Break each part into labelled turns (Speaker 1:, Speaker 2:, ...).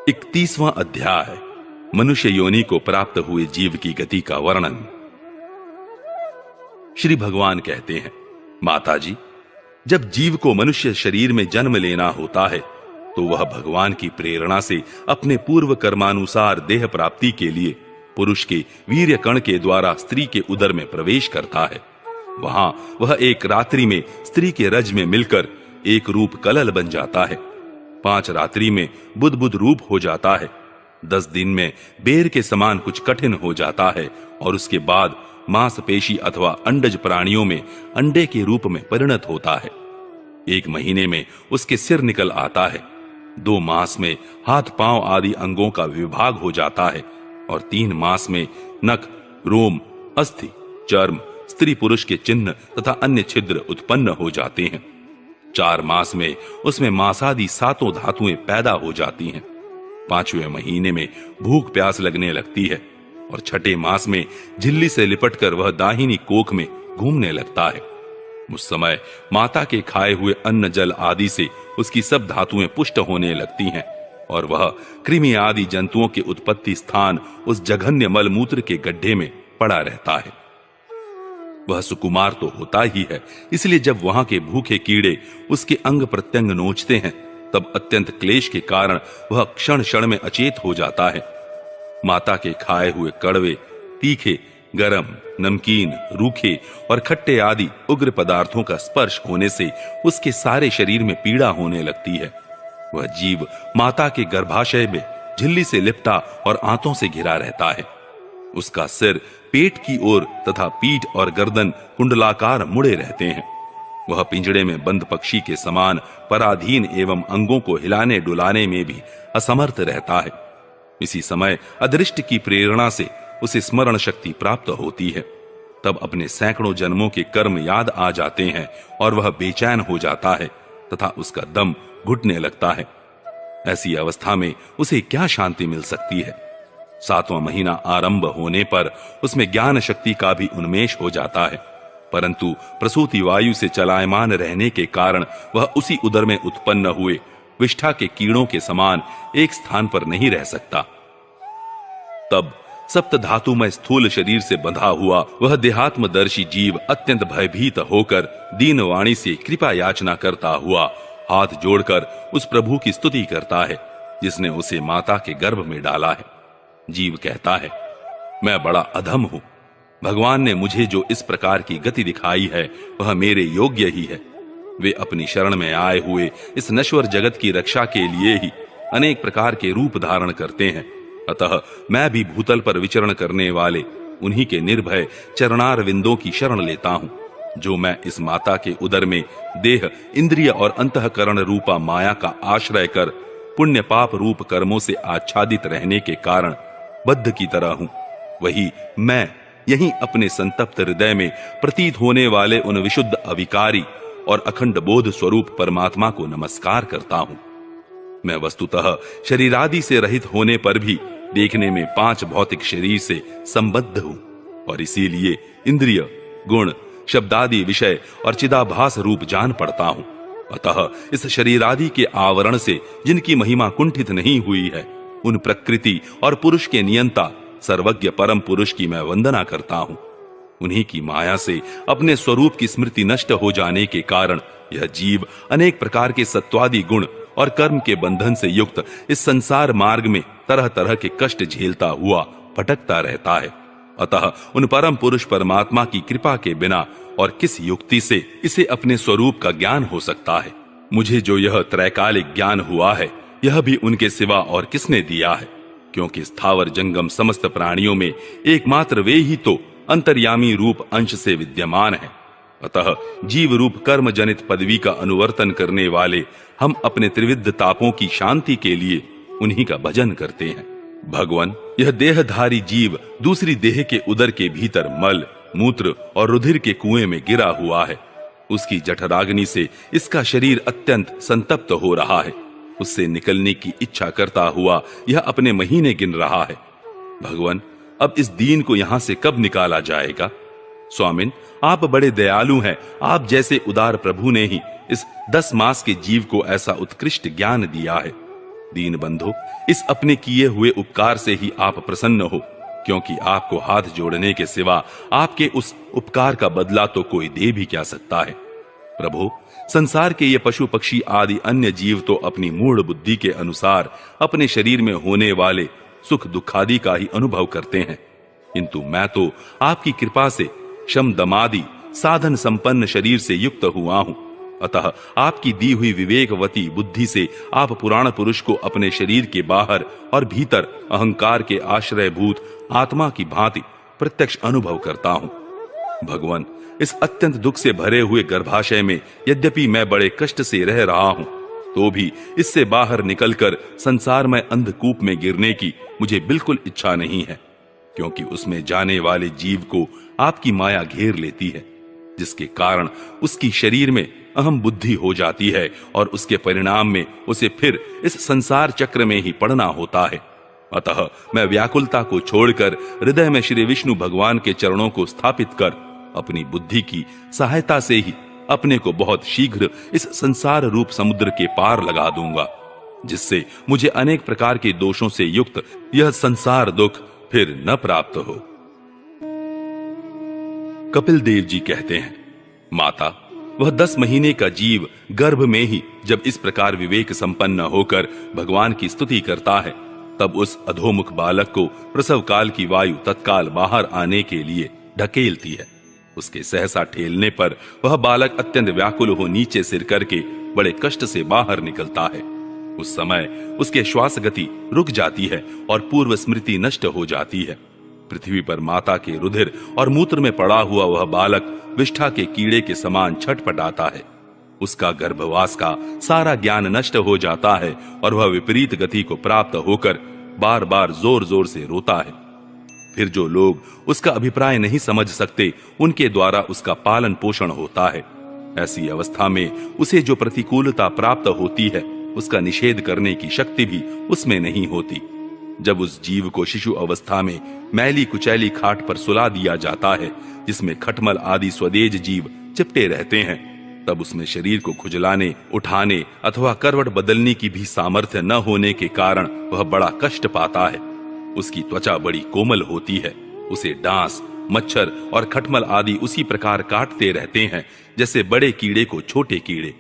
Speaker 1: 31वां अध्याय मनुष्य योनि को प्राप्त हुए जीव की गति का वर्णन। श्री भगवान कहते हैं, माताजी, जब जीव को मनुष्य शरीर में जन्म लेना होता है तो वह भगवान की प्रेरणा से अपने पूर्व कर्मानुसार देह प्राप्ति के लिए पुरुष के वीर्य कण के द्वारा स्त्री के उदर में प्रवेश करता है। वहां वह एक रात्रि में स्त्री के रज में मिलकर एक रूप कलल बन जाता है। 5 रात्रि में बुद्ध रूप हो जाता है। 10 दिन में बेर के समान कुछ कठिन हो जाता है और उसके बाद मांसपेशी अथवा अंडज प्राणियों में अंडे के रूप में परिणत होता है। 1 महीने में उसके सिर निकल आता है। 2 मास में हाथ पांव आदि अंगों का विभाग हो जाता है और 3 मास में नख, रोम, अस्थि, चर्म, स्त्री पुरुष के चिन्ह तथा अन्य छिद्र उत्पन्न हो जाते हैं। 4 मास में उसमें मांसादि 7 धातुएं पैदा हो जाती हैं। 5वें महीने में भूख प्यास लगने लगती है और 6ठे मास में झिल्ली से लिपटकर वह दाहिनी कोख में घूमने लगता है। उस समय माता के खाए हुए अन्न जल आदि से उसकी सब धातुएं पुष्ट होने लगती हैं और वह कृमि आदि जंतुओं के उत्पत्ति स्थान उस जघन्य मलमूत्र के गड्ढे में पड़ा रहता है। वह सुकुमार तो होता ही है, इसलिए जब वहां के भूखे कीड़े उसके अंग प्रत्यंग नोचते हैं तब अत्यंत क्लेश के कारण वह क्षण क्षण में अचेत हो जाता है। माता के खाए हुए कड़वे, तीखे, गरम, नमकीन, रूखे और खट्टे आदि उग्र पदार्थों का स्पर्श होने से उसके सारे शरीर में पीड़ा होने लगती है। वह जीव माता के गर्भाशय में झिल्ली से लिपटा और आंतों से घिरा रहता है। उसका सिर पेट की ओर तथा पीठ और गर्दन कुंडलाकार मुड़े रहते हैं। वह पिंजड़े में बंद पक्षी के समान पराधीन एवं अंगों को हिलाने डुलाने में भी असमर्थ रहता है। इसी समय अदृष्ट की प्रेरणा से उसे स्मरण शक्ति प्राप्त होती है। तब अपने सैकड़ों जन्मों के कर्म याद आ जाते हैं और वह बेचैन हो जाता है तथा उसका दम घुटने लगता है। ऐसी अवस्था में उसे क्या शांति मिल सकती है। 7वां महीना आरंभ होने पर उसमें ज्ञान शक्ति का भी उन्मेष हो जाता है, परंतु प्रसूति वायु से चलायमान रहने के कारण वह उसी उदर में उत्पन्न हुए विष्ठा के कीड़ों के समान एक स्थान पर नहीं रह सकता। तब सप्त धातु में स्थूल शरीर से बंधा हुआ वह देहात्मदर्शी जीव अत्यंत भयभीत होकर दीन वाणी से कृपा याचना करता हुआ हाथ जोड़कर उस प्रभु की स्तुति करता है जिसने उसे माता के गर्भ में डाला है। जीव कहता है, मैं बड़ा अधम हूं। भगवान ने मुझे जो इस प्रकार की गति दिखाई है वह मेरे योग्य ही है। वे अपनी शरण में आए हुए इस नश्वर जगत की रक्षा के लिए ही अनेक प्रकार के रूप धारण करते हैं। अतः मैं भी भूतल पर विचरण करने वाले उन्हीं के निर्भय चरणार विंदों की शरण लेता हूं, जो मैं इस माता के उदर में देह, इंद्रिय और अंतःकरण रूपा माया का आश्रय कर पुण्य पाप रूप कर्मों से आच्छादित रहने के कारण बद्ध की तरह हूं। वही मैं यहीं अपने संतप्त हृदय में प्रतीत होने वाले उन विशुद्ध अविकारी और अखंड बोध स्वरूप परमात्मा को नमस्कार करता हूं। मैं वस्तुतः शरीरादि से रहित होने पर भी देखने में 5 भौतिक शरीर से संबद्ध हूं और इसीलिए इंद्रिय, गुण, शब्दादि विषय और चिदाभास रूप जान पड़ता हूं। अतः इस शरीरादि के आवरण से जिनकी महिमा कुंठित नहीं हुई है, उन प्रकृति और पुरुष के नियंता सर्वज्ञ परम पुरुष की मैं वंदना करता हूं। उन्हीं की माया से अपने स्वरूप की स्मृति नष्ट हो जाने के कारण यह जीव अनेक प्रकार के सत्वादि गुण और कर्म के बंधन से युक्त इस संसार मार्ग में तरह तरह के कष्ट झेलता हुआ भटकता रहता है। अतः उन परम पुरुष परमात्मा की कृपा के बिना और किस युक्ति से इसे अपने स्वरूप का ज्ञान हो सकता है। मुझे जो यह त्रैकालिक ज्ञान हुआ है यह भी उनके सिवा और किसने दिया है, क्योंकि स्थावर जंगम समस्त प्राणियों में एकमात्र वे ही तो अंतर्यामी रूप अंश से विद्यमान है। अतः जीव रूप कर्म जनित पदवी का अनुवर्तन करने वाले हम अपने त्रिविध तापों की शांति के लिए उन्हीं का भजन करते हैं। भगवान, यह देहधारी जीव दूसरी देह के उदर के भीतर मल, मूत्र और रुधिर के कुएं में गिरा हुआ है। उसकी जठराग्नि से इसका शरीर अत्यंत संतप्त हो रहा है। उससे निकलने की इच्छा करता हुआ यह अपने महीने गिन रहा है। भगवान, अब इस दीन को यहां से कब निकाला जाएगा? स्वामिन, आप बड़े दयालु हैं। आप जैसे उदार प्रभु ने ही इस 10 मास के जीव को ऐसा उत्कृष्ट ज्ञान दिया है। दीन बंधो, इस अपने किए हुए उपकार से ही आप प्रसन्न हो, क्योंकि आपको हाथ जोड़ने के सिवा आपके उस उपकार का बदला तो कोई दे भी क्या सकता है। प्रभु, संसार के ये पशु पक्षी आदि अन्य जीव तो अपनी मूढ़ बुद्धि के अनुसार अपने शरीर में होने वाले सुख दुखादि का ही अनुभव करते हैं, किंतु मैं तो आपकी कृपा से शम दमादि साधन संपन्न शरीर से युक्त हुआ हूं। अतः आपकी दी हुई विवेकवती बुद्धि से आप पुराण पुरुष को अपने शरीर के बाहर और भीतर अहंकार के आश्रयभूत आत्मा की भांति प्रत्यक्ष अनुभव करता हूं। भगवान, इस अत्यंत दुख से भरे हुए गर्भाशय में यद्यपि मैं बड़े कष्ट से रह रहा हूं, तो भी इससे बाहर निकलकर संसार में अंधकूप में गिरने की मुझे बिल्कुल इच्छा नहीं है, क्योंकि उसमें जाने वाले जीव को आपकी माया घेर लेती है, जिसके कारण उसकी शरीर में अहम बुद्धि हो जाती है और उसके परिणाम में उसे फिर इस संसार चक्र में ही पड़ना होता है। अतः मैं व्याकुलता को छोड़कर हृदय में श्री विष्णु भगवान के चरणों को स्थापित कर अपनी बुद्धि की सहायता से ही अपने को बहुत शीघ्र इस संसार रूप समुद्र के पार लगा दूंगा, जिससे मुझे अनेक प्रकार के दोषों से युक्त यह संसार दुख फिर न प्राप्त हो। कपिल देव जी कहते हैं, माता, वह 10 महीने का जीव गर्भ में ही जब इस प्रकार विवेक संपन्न होकर भगवान की स्तुति करता है, तब उस अधोमुख बालक को प्रसव काल की वायु तत्काल बाहर आने के लिए ढकेलती है। उसके सहसा ठेलने पर वह बालक अत्यंत व्याकुल हो नीचे सिर करके बड़े कष्ट से बाहर निकलता है। उस समय उसके श्वास गति रुक जाती है और पूर्व स्मृति नष्ट हो जाती है। पृथ्वी पर माता के रुधिर और मूत्र में पड़ा हुआ वह बालक विष्ठा के कीड़े के समान छटपटाता है। उसका गर्भवास का सारा ज्ञान नष्ट हो जाता है और वह विपरीत गति को प्राप्त होकर बार बार जोर जोर से रोता है। फिर जो लोग उसका अभिप्राय नहीं समझ सकते, उनके द्वारा उसका पालन पोषण होता है। ऐसी अवस्था में उसे जो प्रतिकूलता प्राप्त होती है, उसका निषेध करने की शक्ति भी उसमें नहीं होती। जब उस जीव को शिशु अवस्था में मैली कुचैली खाट पर सुला दिया जाता है, जिसमें खटमल आदि स्वदेज जीव चिपटे रहते हैं, तब उसमें शरीर को खुजलाने, उठाने अथवा करवट बदलने की भी सामर्थ्य न होने के कारण वह बड़ा कष्ट पाता है। उसकी त्वचा बड़ी कोमल होती है। उसे डांस, मच्छर और खटमल आदि उसी प्रकार काटते रहते हैं जैसे बड़े कीड़े को छोटे कीड़े।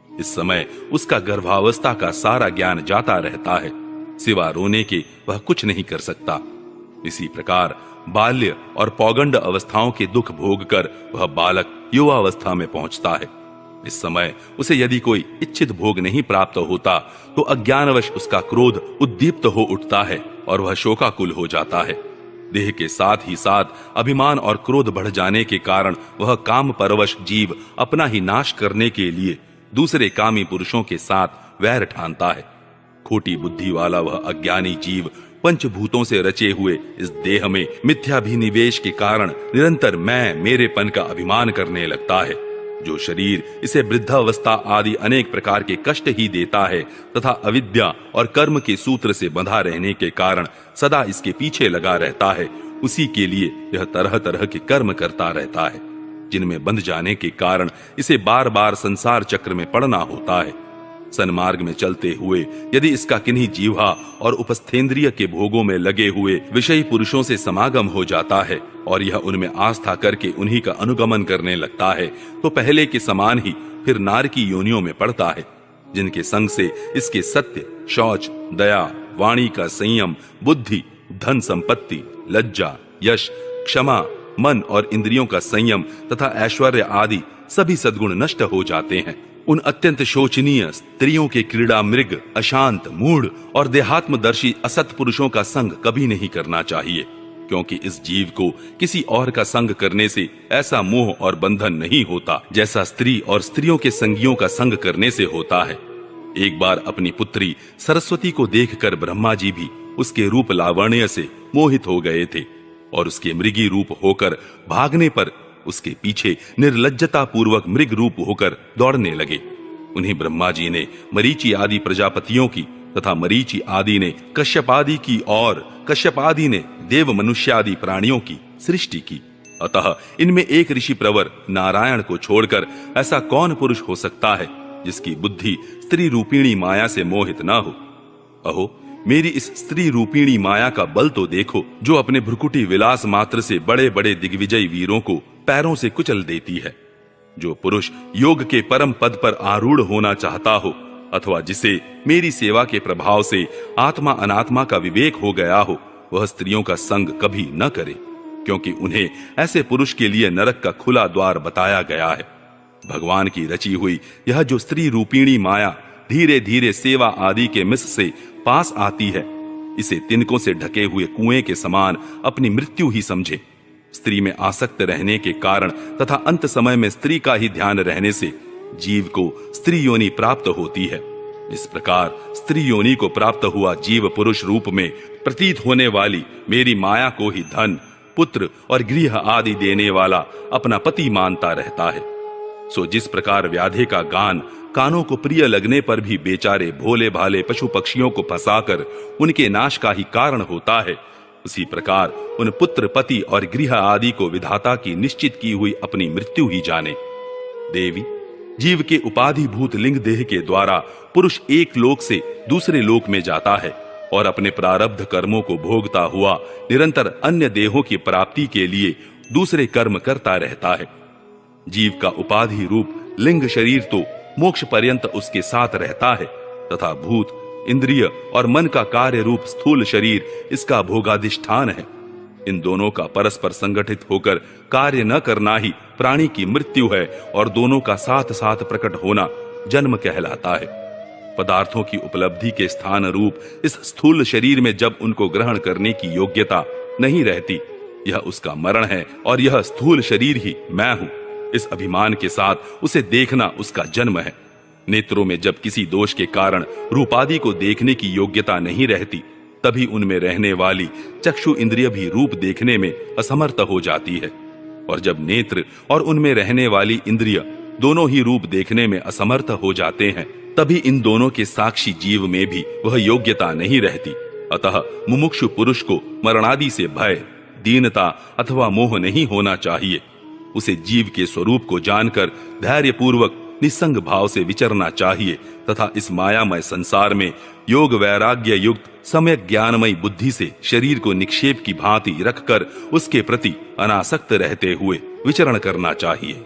Speaker 1: इस समय उसका गर्भावस्था का सारा ज्ञान जाता रहता है, सिवा रोने के वह कुछ नहीं कर सकता। इसी प्रकार बाल्य और पौगंड अवस्थाओं के दुख भोग कर वह बालक युवावस्था में पहुंचता है। इस समय उसे यदि कोई इच्छित भोग नहीं प्राप्त होता, तो अज्ञानवश उसका क्रोध उद्दीप्त हो उठता है और वह शोकाकुल हो जाता है। देह के साथ ही साथ अभिमान और क्रोध बढ़ जाने के कारण वह काम परवश जीव अपना ही नाश करने के लिए दूसरे कामी पुरुषों के साथ वैर ठानता है। खोटी बुद्धि वाला वह अज्ञानी जीव पंचभूतों से रचे हुए इस देह में मिथ्याभिनिवेश के कारण निरंतर मैं मेरेपन का अभिमान करने लगता है। जो शरीर इसे वृद्धावस्था आदि अनेक प्रकार के कष्ट ही देता है तथा अविद्या और कर्म के सूत्र से बंधा रहने के कारण सदा इसके पीछे लगा रहता है, उसी के लिए यह तरह तरह के कर्म करता रहता है, जिनमें बंध जाने के कारण इसे बार बार संसार चक्र में पड़ना होता है। सन्मार्ग में चलते हुए यदि इसका किन्हीं जीवा और उपस्थेंद्रिय के भोगों में लगे हुए विषयी पुरुषों से समागम हो जाता है और यह उनमें आस्था करके उन्हीं का अनुगमन करने लगता है, तो पहले के समान ही फिर नारकी योनियों में पड़ता है, जिनके संग से इसके सत्य, शौच, दया, वाणी का संयम, बुद्धि, धन संपत्ति, लज्जा, यश, क्षमा, मन और इंद्रियों का संयम तथा ऐश्वर्य आदि सभी सद्गुण नष्ट हो जाते हैं। उन अत्यंत शोचनीय स्त्रियों के क्रीड़ा मृग, अशांत, मूढ़ और देहात्मदर्शी असत पुरुषों का संग कभी नहीं करना चाहिए, क्योंकि इस जीव को किसी और का संग करने से ऐसा मोह और बंधन नहीं होता जैसा स्त्री और स्त्रियों के संगियों का संग करने से होता है। एक बार अपनी पुत्री सरस्वती को देखकर ब्रह्मा जी भी उसके रूप लावण्य से मोहित हो गए थे और उसके मृगी रूप होकर भागने पर उसके पीछे निर्लज्जता पूर्वक मृग रूप होकर दौड़ने लगे। उन्हीं ब्रह्मा जी ने मरीचि आदि प्रजापतियों की तथा मरीचि आदि ने कश्यप आदि की और कश्यप आदि ने देव मनुष्य आदि प्राणियों की सृष्टि की। अतः इनमें एक ऋषि प्रवर नारायण को छोड़कर ऐसा कौन पुरुष हो सकता है जिसकी बुद्धि स्त्री रूपिणी माया से मोहित न हो। अहो, मेरी इस स्त्री रूपिणी माया का बल तो देखो, जो अपने भ्रुकुटी विलास मात्र से बड़े बड़े दिग्विजयी वीरों को पैरों से कुचल देती है। जो पुरुष योग के परम पद पर आरूढ़ होना चाहता हो, अथवा जिसे मेरी सेवा के प्रभाव से आत्मा अनात्मा का विवेक हो गया हो, वह स्त्रियों का संग कभी न करे, क्योंकि उन्हें ऐसे पुरुष के लिए नरक का खुला द्वार बताया गया है। भगवान की रची हुई यह जो स्त्री रूपिणी माया धीरे धीरे सेवा आदि के मिस से पास आती है, इसे तिनकों से ढके हुए कुएं के समान अपनी मृत्यु ही समझे। स्त्री में आसक्त रहने के कारण तथा अंत समय में स्त्री का ही ध्यान रहने से जीव को स्त्री योनि प्राप्त होती है। इस प्रकार स्त्री योनि को प्राप्त हुआ जीव पुरुष रूप में प्रतीत होने वाली मेरी माया को ही धन, पुत्र और गृह आदि देने वाला अपना पति मानता रहता है। सो जिस प्रकार व्याधे का गान कानों को प्रिय लगने पर भी बेचारे भोले भाले पशु पक्षियों को फंसाकर उनके नाश का ही कारण होता है, उसी प्रकार उन पुत्र, पति और गृह आदि को विधाता की निश्चित की हुई अपनी मृत्यु ही जाने। देवी, जीव के उपाधिभूत लिंग देह के द्वारा पुरुष एक लोक से दूसरे लोक में जाता है और अपने प्रारब्ध कर्मों को भोगता हुआ निरंतर अन्य देहों की प्राप्ति के लिए दूसरे कर्म करता रहता है। जीव का उपाधि रूप लिंग शरीर तो मोक्ष पर्यंत उसके साथ रहता है तथा भूत, इंद्रिय और मन का कार्य रूप स्थूल शरीर इसका भोगाधिष्ठान है। इन दोनों का परस्पर संगठित होकर कार्य न करना ही प्राणी की मृत्यु है और दोनों का साथ साथ प्रकट होना जन्म कहलाता है। पदार्थों की उपलब्धि के स्थान रूप इस स्थूल शरीर में जब उनको ग्रहण करने की योग्यता नहीं रहती, यह उसका मरण है और यह स्थूल शरीर ही मैं हूं, इस अभिमान के साथ उसे देखना उसका जन्म है। नेत्रों में जब किसी दोष के कारण रूपादि को देखने की योग्यता नहीं रहती, तभी उनमें रहने वाली चक्षु इंद्रिय भी रूप देखने में असमर्थ हो जाती है। और जब नेत्र और उनमें रहने वाली इंद्रिय दोनों ही रूप देखने में असमर्थ हो जाते हैं, तभी इन दोनों के साक्षी जीव में भी वह योग्यता नहीं रहती। अतः मुमुक्षु पुरुष को मरणादि से भय, दीनता अथवा मोह नहीं होना चाहिए। उसे जीव के स्वरूप को जानकर धैर्य पूर्वक निस्संग भाव से विचरना चाहिए तथा इस मायामय संसार में योग वैराग्य युक्त सम्यक ज्ञानमयी बुद्धि से शरीर को निक्षेप की भांति रखकर उसके प्रति अनासक्त रहते हुए विचरण करना चाहिए।